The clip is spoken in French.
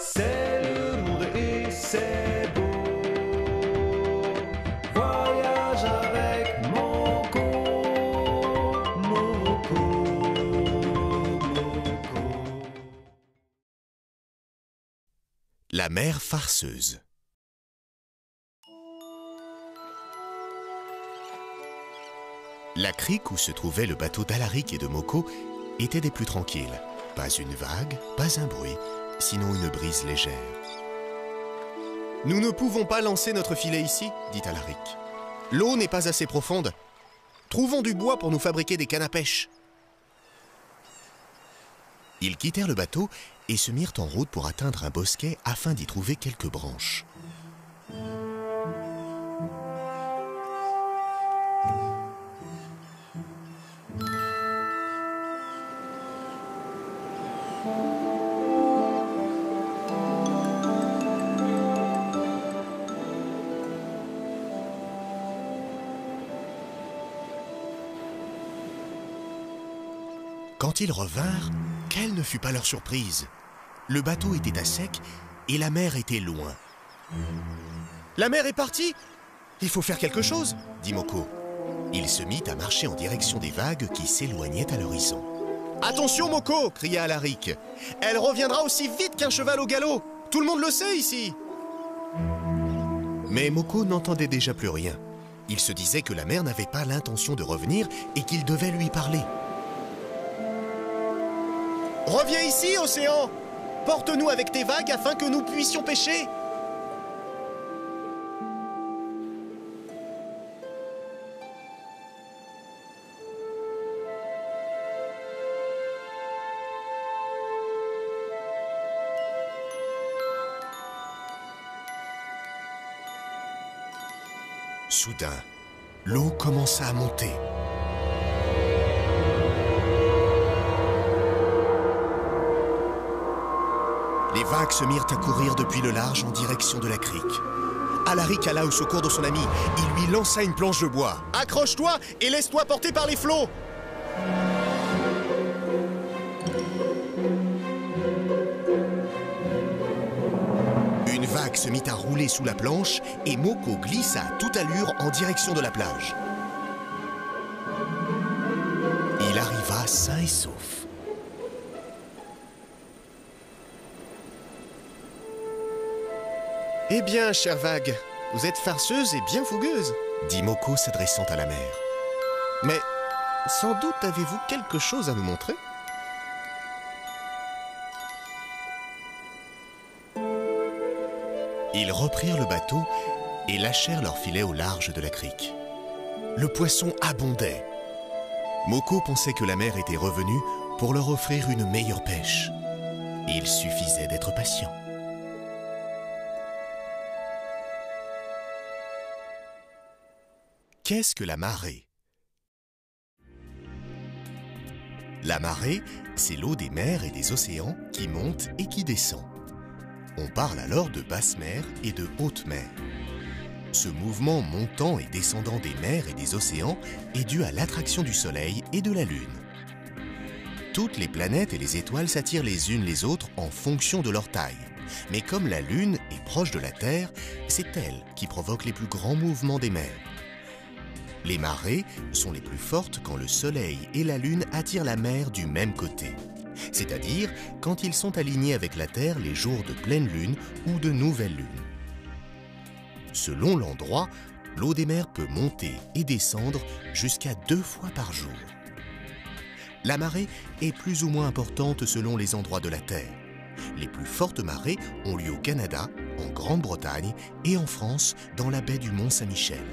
C'est le monde et c'est beau. Voyage avec Moko, Moko, Moko. La mère farceuse. La crique où se trouvait le bateau d'Alaric et de Moko était des plus tranquilles. Pas une vague, pas un bruit, sinon une brise légère. « Nous ne pouvons pas lancer notre filet ici, dit Alaric. L'eau n'est pas assez profonde. Trouvons du bois pour nous fabriquer des cannes à pêche. » Ils quittèrent le bateau et se mirent en route pour atteindre un bosquet afin d'y trouver quelques branches. Quand ils revinrent, quelle ne fut pas leur surprise! Le bateau était à sec et la mer était loin. « La mer est partie! Il faut faire quelque chose !» dit Moko. Il se mit à marcher en direction des vagues qui s'éloignaient à l'horizon. « Attention, Moko !» cria Alaric. « Elle reviendra aussi vite qu'un cheval au galop! Tout le monde le sait ici !» Mais Moko n'entendait déjà plus rien. Il se disait que la mer n'avait pas l'intention de revenir et qu'il devait lui parler. « Reviens ici, océan! Porte-nous avec tes vagues afin que nous puissions pêcher !» Soudain, l'eau commença à monter. Les vagues se mirent à courir depuis le large en direction de la crique. Alaric alla au secours de son ami. Il lui lança une planche de bois. « Accroche-toi et laisse-toi porter par les flots !» Une vague se mit à rouler sous la planche et Moko glissa à toute allure en direction de la plage. Il arriva sain et sauf. « Eh bien, chère vague, vous êtes farceuse et bien fougueuse, » dit Moko s'adressant à la mer. « Mais sans doute avez-vous quelque chose à nous montrer ?» Ils reprirent le bateau et lâchèrent leur filet au large de la crique. Le poisson abondait. Moko pensait que la mer était revenue pour leur offrir une meilleure pêche. Il suffisait d'être patient. Qu'est-ce que la marée? La marée, c'est l'eau des mers et des océans qui monte et qui descend. On parle alors de basse mer et de haute mer. Ce mouvement montant et descendant des mers et des océans est dû à l'attraction du Soleil et de la Lune. Toutes les planètes et les étoiles s'attirent les unes les autres en fonction de leur taille. Mais comme la Lune est proche de la Terre, c'est elle qui provoque les plus grands mouvements des mers. Les marées sont les plus fortes quand le Soleil et la Lune attirent la mer du même côté. C'est-à-dire quand ils sont alignés avec la Terre les jours de pleine lune ou de nouvelle lune. Selon l'endroit, l'eau des mers peut monter et descendre jusqu'à 2 fois par jour. La marée est plus ou moins importante selon les endroits de la Terre. Les plus fortes marées ont lieu au Canada, en Grande-Bretagne et en France dans la baie du Mont-Saint-Michel.